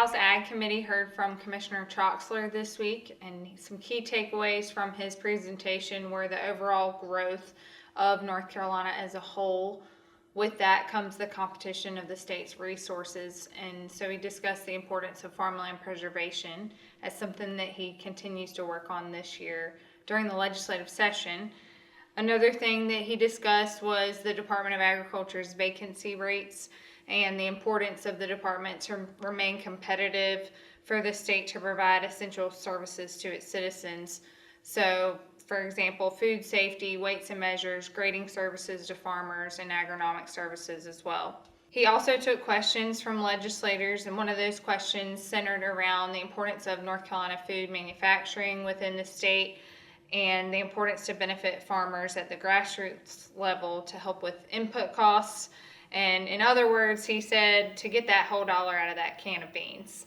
House Ag Committee heard from Commissioner Troxler this week, and some key takeaways from his presentation were the overall growth of North Carolina as a whole. With that comes the competition of the state's resources, and so he discussed the importance of farmland preservation as something that he continues to work on this year during the legislative session. Another thing that he discussed was the Department of Agriculture's vacancy rates and the importance of the department to remain competitive for the state to provide essential services to its citizens. So, for example, food safety, weights and measures, grading services to farmers, and agronomic services as well. He also took questions from legislators, and one of those questions centered around the importance of North Carolina food manufacturing within the state and the importance to benefit farmers at the grassroots level to help with input costs. And in other words, he said to get that whole dollar out of that can of beans.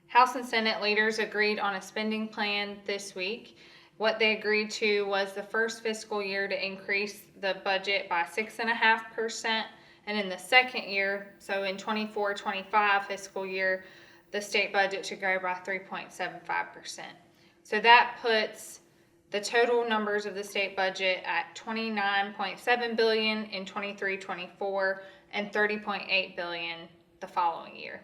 House and Senate leaders agreed on a spending plan this week. What they agreed to was the first fiscal year to increase the budget by 6.5%, and in the second year, so in 24-25 fiscal year, the state budget to grow by 3.75%. So that puts the total numbers of the state budget at $29.7 billion in 23-24 and $30.8 billion the following year.